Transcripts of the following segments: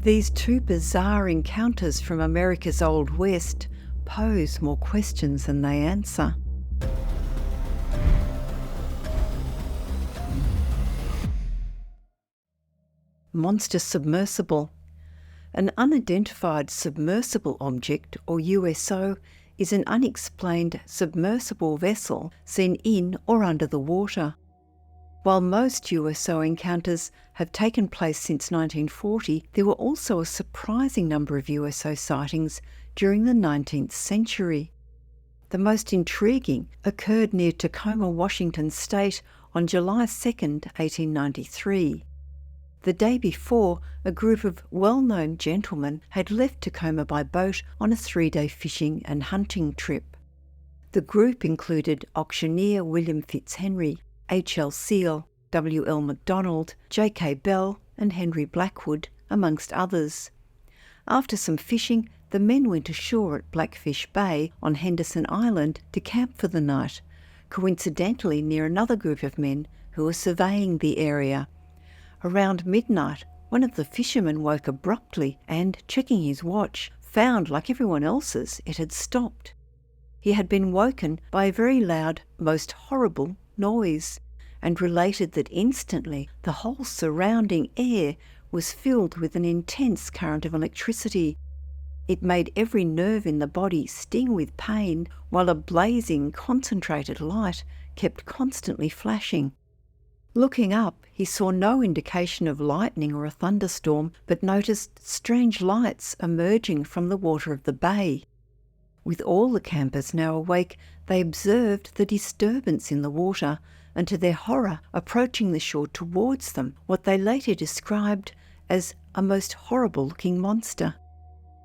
These two bizarre encounters from America's Old West pose more questions than they answer. Monster submersible. An unidentified submersible object, or USO, is an unexplained submersible vessel seen in or under the water. While most USO encounters have taken place since 1940, there were also a surprising number of USO sightings during the 19th century. The most intriguing occurred near Tacoma, Washington State on July 2, 1893. The day before, a group of well-known gentlemen had left Tacoma by boat on a 3-day fishing and hunting trip. The group included auctioneer William Fitzhenry, H.L. Seal, W.L. MacDonald, J.K. Bell and Henry Blackwood, amongst others. After some fishing, the men went ashore at Blackfish Bay on Henderson Island to camp for the night, coincidentally near another group of men who were surveying the area. Around midnight, one of the fishermen woke abruptly and, checking his watch, found, like everyone else's, it had stopped. He had been woken by a very loud, most horrible noise, and related that instantly the whole surrounding air was filled with an intense current of electricity. It made every nerve in the body sting with pain, while a blazing, concentrated light kept constantly flashing. Looking up, he saw no indication of lightning or a thunderstorm, but noticed strange lights emerging from the water of the bay. With all the campers now awake, they observed the disturbance in the water, and to their horror, approaching the shore towards them, what they later described as a most horrible-looking monster.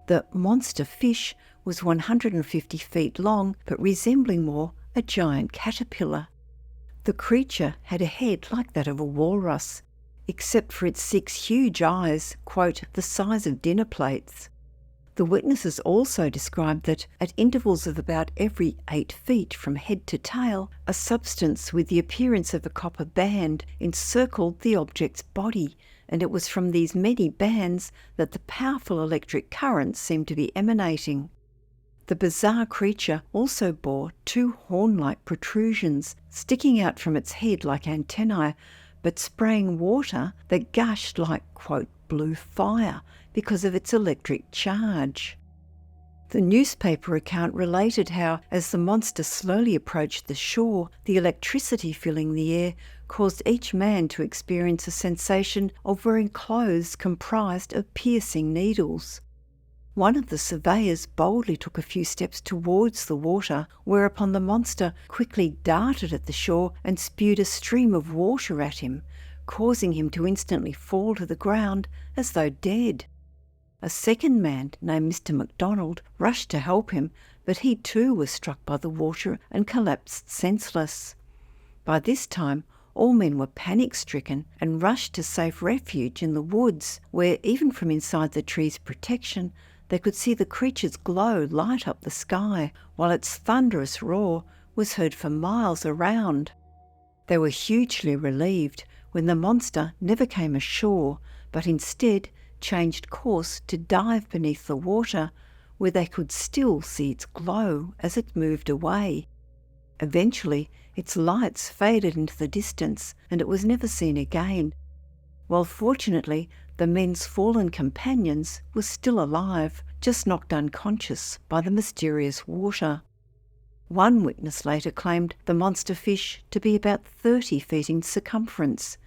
The monster fish was 150 feet long, but resembling more a giant caterpillar. The creature had a head like that of a walrus, except for its 6 huge eyes, quote, the size of dinner plates. The witnesses also described that, at intervals of about every 8 feet from head to tail, a substance with the appearance of a copper band encircled the object's body, and it was from these many bands that the powerful electric currents seemed to be emanating. The bizarre creature also bore 2 horn-like protrusions sticking out from its head like antennae, but spraying water that gushed like, quote, blue fire because of its electric charge. The newspaper account related how, as the monster slowly approached the shore, the electricity filling the air caused each man to experience a sensation of wearing clothes comprised of piercing needles. One of the surveyors boldly took a few steps towards the water, whereupon the monster quickly darted at the shore and spewed a stream of water at him, causing him to instantly fall to the ground as though dead. A second man, named Mr. MacDonald, rushed to help him, but he too was struck by the water and collapsed senseless. By this time, all men were panic-stricken and rushed to safe refuge in the woods, where, even from inside the tree's protection, they could see the creature's glow light up the sky, while its thunderous roar was heard for miles around. They were hugely relieved when the monster never came ashore, but instead changed course to dive beneath the water, where they could still see its glow as it moved away. Eventually, its lights faded into the distance, and it was never seen again, while fortunately the men's fallen companions were still alive, just knocked unconscious by the mysterious water. One witness later claimed the monster fish to be about 30 feet in circumference,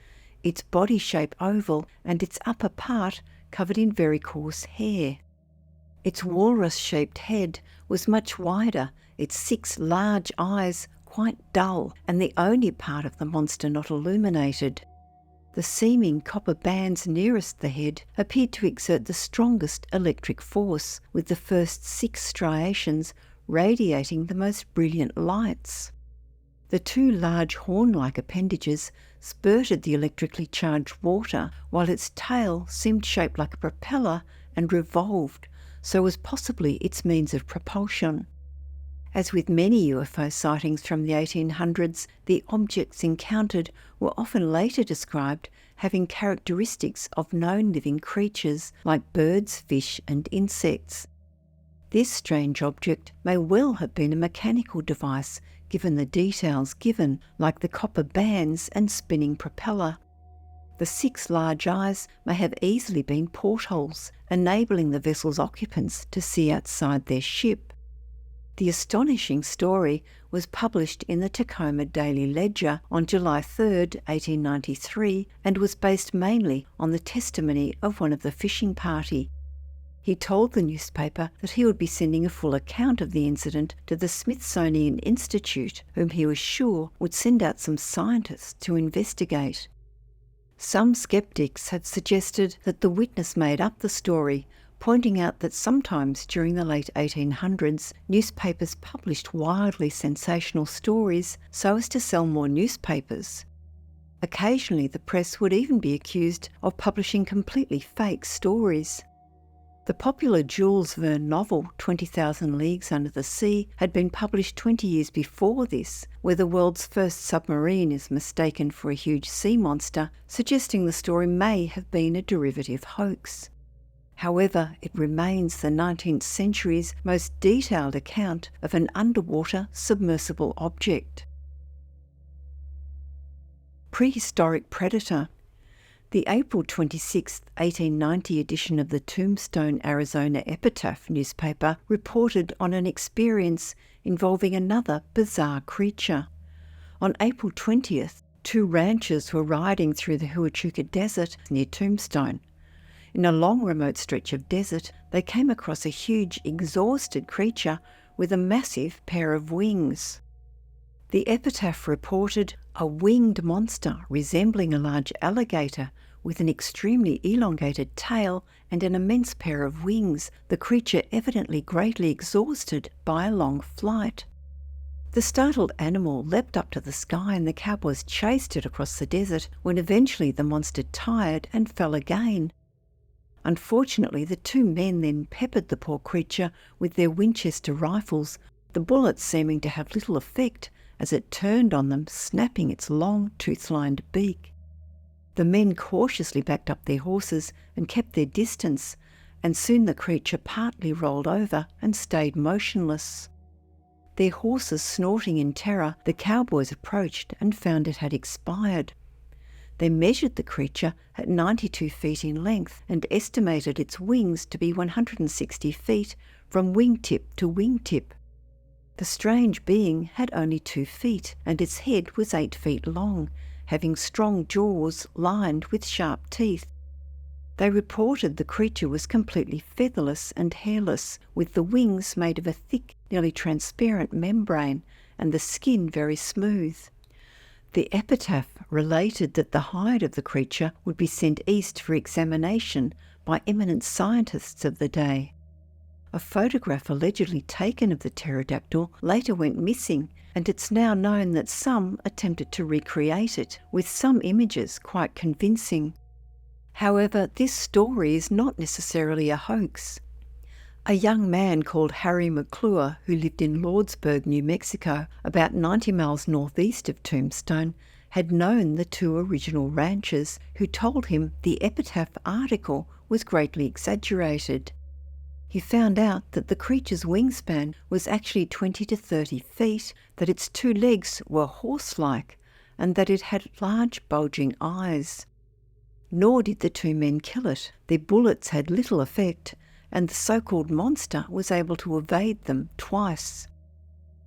its body shape oval and its upper part covered in very coarse hair. Its walrus-shaped head was much wider, its 6 large eyes quite dull, and the only part of the monster not illuminated. The seeming copper bands nearest the head appeared to exert the strongest electric force, with the first 6 striations radiating the most brilliant lights. The 2 large horn-like appendages spurted the electrically charged water, while its tail seemed shaped like a propeller and revolved, so was possibly its means of propulsion. As with many UFO sightings from the 1800s, the objects encountered were often later described having characteristics of known living creatures like birds, fish and insects. This strange object may well have been a mechanical device, given the details given, like the copper bands and spinning propeller. The 6 large eyes may have easily been portholes, enabling the vessel's occupants to see outside their ship. The astonishing story was published in the Tacoma Daily Ledger on July 3, 1893, and was based mainly on the testimony of one of the fishing party. He told the newspaper that he would be sending a full account of the incident to the Smithsonian Institute, whom he was sure would send out some scientists to investigate. Some skeptics had suggested that the witness made up the story, pointing out that sometimes during the late 1800s, newspapers published wildly sensational stories so as to sell more newspapers. Occasionally, the press would even be accused of publishing completely fake stories. The popular Jules Verne novel 20,000 Leagues Under the Sea had been published 20 years before this, where the world's first submarine is mistaken for a huge sea monster, suggesting the story may have been a derivative hoax. However, it remains the 19th century's most detailed account of an underwater submersible object. Prehistoric predator. The April 26, 1890 edition of the Tombstone, Arizona Epitaph newspaper reported on an experience involving another bizarre creature. On April 20th, 2 ranchers were riding through the Huachuca Desert near Tombstone. In a long remote stretch of desert, they came across a huge, exhausted creature with a massive pair of wings. The Epitaph reported a winged monster resembling a large alligator with an extremely elongated tail and an immense pair of wings, the creature evidently greatly exhausted by a long flight. The startled animal leapt up to the sky and the cowboys chased it across the desert, when eventually the monster tired and fell again. Unfortunately, the 2 men then peppered the poor creature with their Winchester rifles, the bullets seeming to have little effect as it turned on them, snapping its long, tooth-lined beak. The men cautiously backed up their horses and kept their distance, and soon the creature partly rolled over and stayed motionless. Their horses snorting in terror, the cowboys approached and found it had expired. They measured the creature at 92 feet in length and estimated its wings to be 160 feet from wingtip to wingtip. The strange being had only 2 feet, and its head was 8 feet long, having strong jaws lined with sharp teeth. They reported the creature was completely featherless and hairless, with the wings made of a thick, nearly transparent membrane, and the skin very smooth. The Epitaph related that the hide of the creature would be sent east for examination by eminent scientists of the day. A photograph allegedly taken of the pterodactyl later went missing, and it's now known that some attempted to recreate it, with some images quite convincing. However, this story is not necessarily a hoax. A young man called Harry McClure, who lived in Lordsburg, New Mexico, about 90 miles northeast of Tombstone, had known the 2 original ranchers, who told him the Epitaph article was greatly exaggerated. He found out that the creature's wingspan was actually 20 to 30 feet, that its 2 legs were horse-like, and that it had large bulging eyes. Nor did the 2 men kill it. Their bullets had little effect, and the so-called monster was able to evade them twice.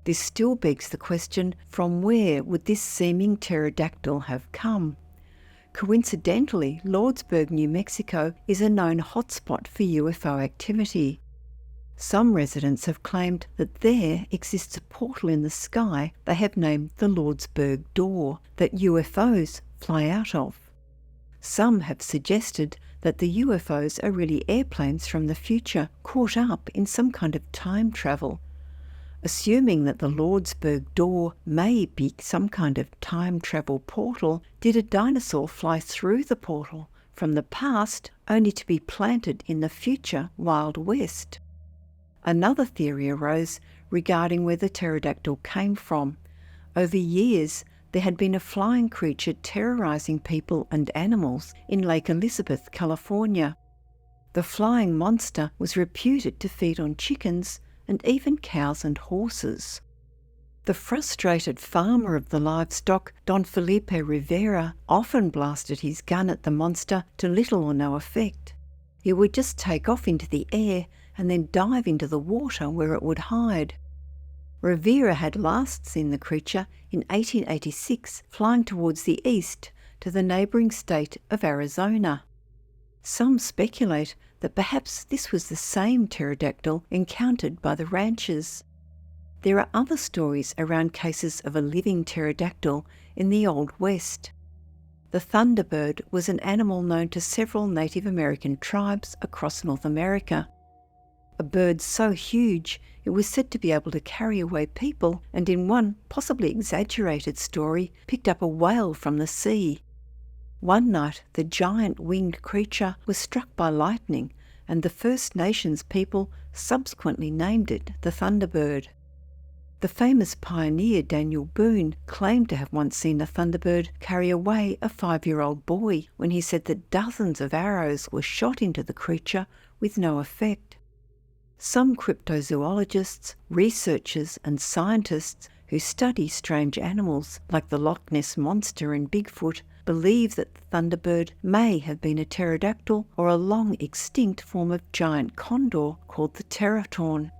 This still begs the question, from where would this seeming pterodactyl have come? Coincidentally, Lordsburg, New Mexico is a known hotspot for UFO activity. Some residents have claimed that there exists a portal in the sky they have named the Lordsburg Door that UFOs fly out of. Some have suggested that the UFOs are really airplanes from the future caught up in some kind of time travel. Assuming that the Lordsburg Door may be some kind of time travel portal, did a dinosaur fly through the portal from the past only to be planted in the future Wild West? Another theory arose regarding where the pterodactyl came from. Over years, there had been a flying creature terrorising people and animals in Lake Elizabeth, California. The flying monster was reputed to feed on chickens and even cows and horses. The frustrated farmer of the livestock, Don Felipe Rivera, often blasted his gun at the monster to little or no effect. It would just take off into the air and then dive into the water where it would hide. Rivera had last seen the creature in 1886 flying towards the east to the neighbouring state of Arizona. Some speculate that perhaps this was the same pterodactyl encountered by the ranchers. There are other stories around cases of a living pterodactyl in the Old West. The thunderbird was an animal known to several Native American tribes across North America. A bird so huge it was said to be able to carry away people, and in one possibly exaggerated story picked up a whale from the sea. One night the giant winged creature was struck by lightning, and the First Nations people subsequently named it the Thunderbird. The famous pioneer Daniel Boone claimed to have once seen a thunderbird carry away a 5-year-old boy when he said that dozens of arrows were shot into the creature with no effect. Some cryptozoologists, researchers and scientists who study strange animals like the Loch Ness Monster and Bigfoot believe that the thunderbird may have been a pterodactyl or a long extinct form of giant condor called the teratorn.